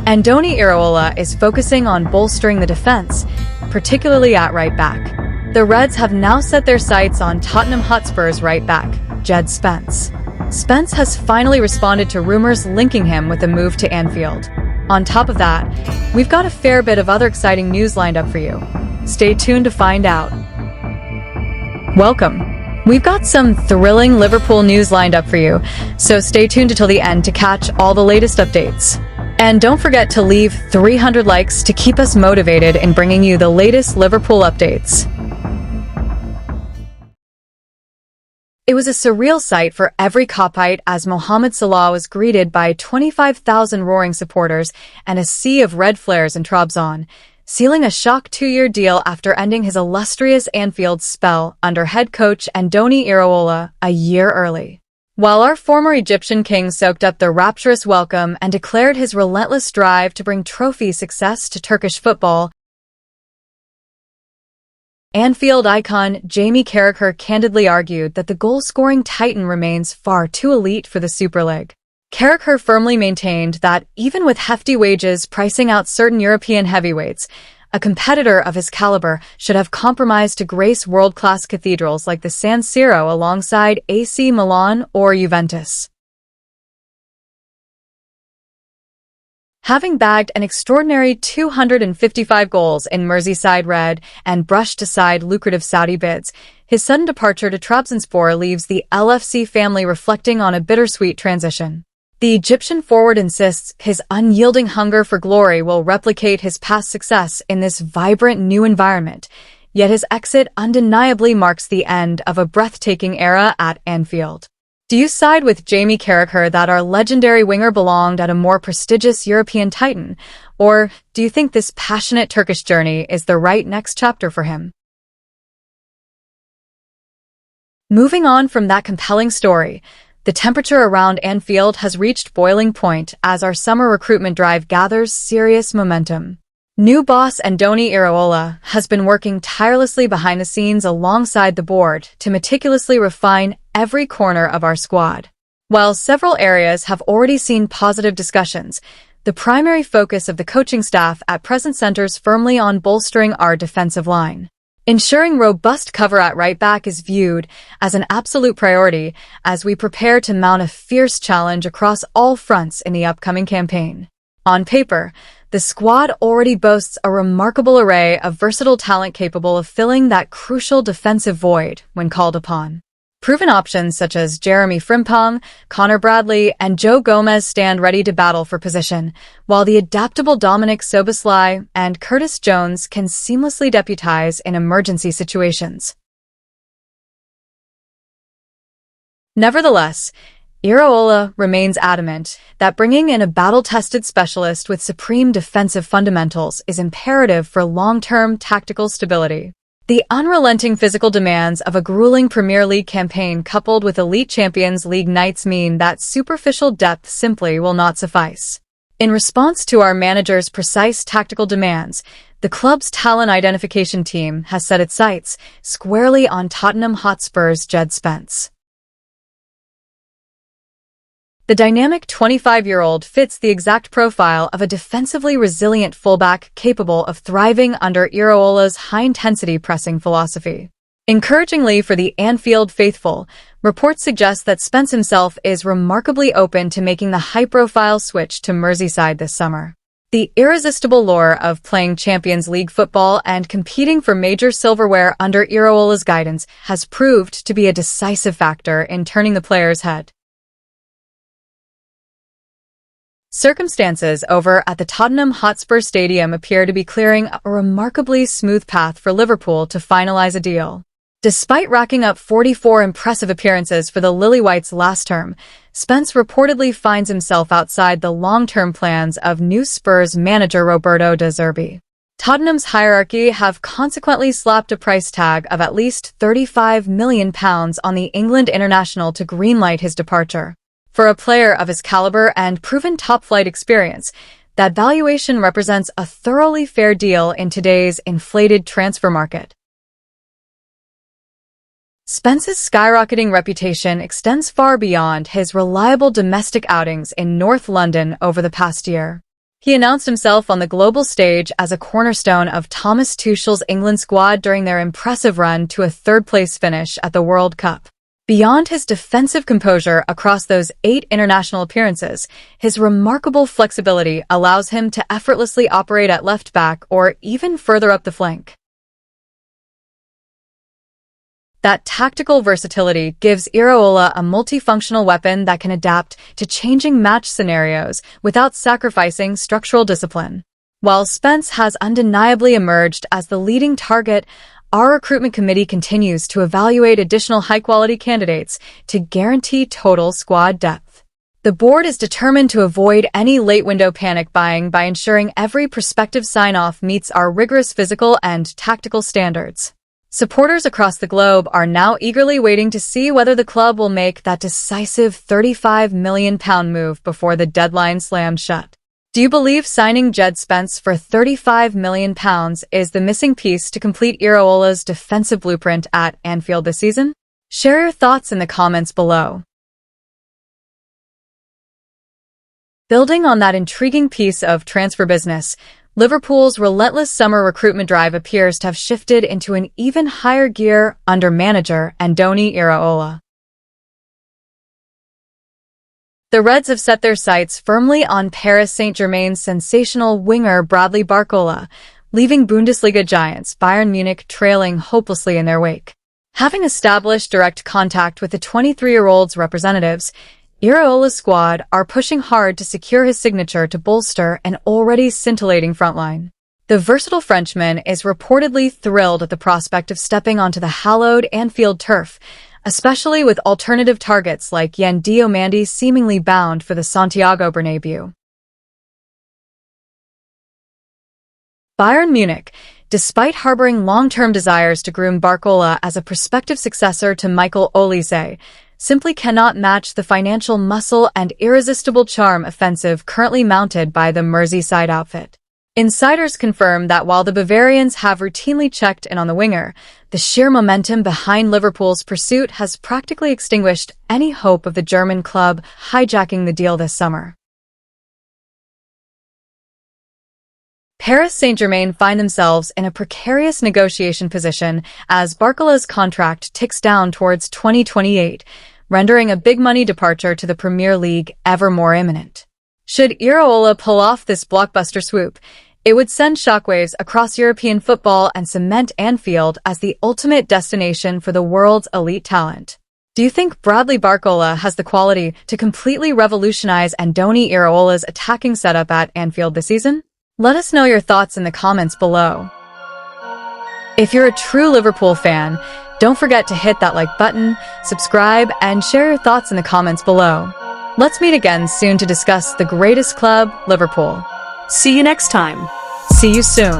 Andoni Iraola is focusing on bolstering the defense, particularly at right back. The Reds have now set their sights on Tottenham Hotspur's right back, Djed Spence. Spence has finally responded to rumors linking him with a move to Anfield. On top of that, we've got a fair bit of other exciting news lined up for you. Stay tuned to find out. Welcome. We've got some thrilling Liverpool news lined up for you, so stay tuned until the end to catch all the latest updates. And don't forget to leave 300 likes to keep us motivated in bringing you the latest Liverpool updates. It was a surreal sight for every Copite as Mohamed Salah was greeted by 25,000 roaring supporters and a sea of red flares in Trabzon, sealing a shock 2-year deal after ending his illustrious Anfield spell under head coach Andoni Iraola a year early. While our former Egyptian king soaked up the rapturous welcome and declared his relentless drive to bring trophy success to Turkish football, Anfield icon Jamie Carragher candidly argued that the goal-scoring titan remains far too elite for the Super League. Carragher firmly maintained that, even with hefty wages pricing out certain European heavyweights, a competitor of his caliber should have compromised to grace world-class cathedrals like the San Siro alongside AC Milan or Juventus. Having bagged an extraordinary 255 goals in Merseyside red and brushed aside lucrative Saudi bids, his sudden departure to Trabzonspor leaves the LFC family reflecting on a bittersweet transition. The Egyptian forward insists his unyielding hunger for glory will replicate his past success in this vibrant new environment, yet his exit undeniably marks the end of a breathtaking era at Anfield. Do you side with Jamie Carragher that our legendary winger belonged at a more prestigious European titan, or do you think this passionate Turkish journey is the right next chapter for him? Moving on from that compelling story, the temperature around Anfield has reached boiling point as our summer recruitment drive gathers serious momentum. New boss Andoni Iraola has been working tirelessly behind the scenes alongside the board to meticulously refine every corner of our squad. While several areas have already seen positive discussions, the primary focus of the coaching staff at present centers firmly on bolstering our defensive line. Ensuring robust cover at right back is viewed as an absolute priority as we prepare to mount a fierce challenge across all fronts in the upcoming campaign. On paper, the squad already boasts a remarkable array of versatile talent capable of filling that crucial defensive void when called upon. Proven options such as Jeremy Frimpong, Connor Bradley, and Joe Gomez stand ready to battle for position, while the adaptable Dominic Szoboszlai and Curtis Jones can seamlessly deputize in emergency situations. Nevertheless, Iraola remains adamant that bringing in a battle-tested specialist with supreme defensive fundamentals is imperative for long-term tactical stability. The unrelenting physical demands of a grueling Premier League campaign coupled with elite Champions League nights mean that superficial depth simply will not suffice. In response to our manager's precise tactical demands, the club's talent identification team has set its sights squarely on Tottenham Hotspur's Djed Spence. The dynamic 25-year-old fits the exact profile of a defensively resilient fullback capable of thriving under Iraola's high-intensity pressing philosophy. Encouragingly for the Anfield faithful, reports suggest that Spence himself is remarkably open to making the high-profile switch to Merseyside this summer. The irresistible lure of playing Champions League football and competing for major silverware under Iraola's guidance has proved to be a decisive factor in turning the player's head. Circumstances over at the Tottenham Hotspur Stadium appear to be clearing a remarkably smooth path for Liverpool to finalize a deal. Despite racking up 44 impressive appearances for the Lily-Whites last term, Spence reportedly finds himself outside the long-term plans of new Spurs manager Roberto De Zerbi. Tottenham's hierarchy have consequently slapped a price tag of at least £35 million on the England international to greenlight his departure. For a player of his caliber and proven top-flight experience, that valuation represents a thoroughly fair deal in today's inflated transfer market. Spence's skyrocketing reputation extends far beyond his reliable domestic outings in North London over the past year. He announced himself on the global stage as a cornerstone of Thomas Tuchel's England squad during their impressive run to a third-place finish at the World Cup. Beyond his defensive composure across those 8 international appearances, his remarkable flexibility allows him to effortlessly operate at left back or even further up the flank. That tactical versatility gives Iraola a multifunctional weapon that can adapt to changing match scenarios without sacrificing structural discipline. While Spence has undeniably emerged as the leading target, our recruitment committee continues to evaluate additional high-quality candidates to guarantee total squad depth. The board is determined to avoid any late-window panic buying by ensuring every prospective sign-off meets our rigorous physical and tactical standards. Supporters across the globe are now eagerly waiting to see whether the club will make that decisive £35 million move before the deadline slams shut. Do you believe signing Djed Spence for £35 million is the missing piece to complete Iraola's defensive blueprint at Anfield this season? Share your thoughts in the comments below. Building on that intriguing piece of transfer business, Liverpool's relentless summer recruitment drive appears to have shifted into an even higher gear under manager Andoni Iraola. The Reds have set their sights firmly on Paris Saint-Germain's sensational winger Bradley Barcola, leaving Bundesliga giants Bayern Munich trailing hopelessly in their wake. Having established direct contact with the 23-year-old's representatives, Iraola's squad are pushing hard to secure his signature to bolster an already scintillating frontline. The versatile Frenchman is reportedly thrilled at the prospect of stepping onto the hallowed Anfield turf, especially with alternative targets like Ynwa seemingly bound for the Santiago Bernabeu. Bayern Munich, despite harboring long-term desires to groom Barcola as a prospective successor to Michael Olise, simply cannot match the financial muscle and irresistible charm offensive currently mounted by the Merseyside outfit. Insiders confirm that while the Bavarians have routinely checked in on the winger, the sheer momentum behind Liverpool's pursuit has practically extinguished any hope of the German club hijacking the deal this summer. Paris Saint-Germain find themselves in a precarious negotiation position as Barcola's contract ticks down towards 2028, rendering a big-money departure to the Premier League ever more imminent. Should Iraola pull off this blockbuster swoop, it would send shockwaves across European football and cement Anfield as the ultimate destination for the world's elite talent. Do you think Bradley Barcola has the quality to completely revolutionize Andoni Iraola's attacking setup at Anfield this season? Let us know your thoughts in the comments below. If you're a true Liverpool fan, don't forget to hit that like button, subscribe, and share your thoughts in the comments below. Let's meet again soon to discuss the greatest club, Liverpool. See you next time. See you soon.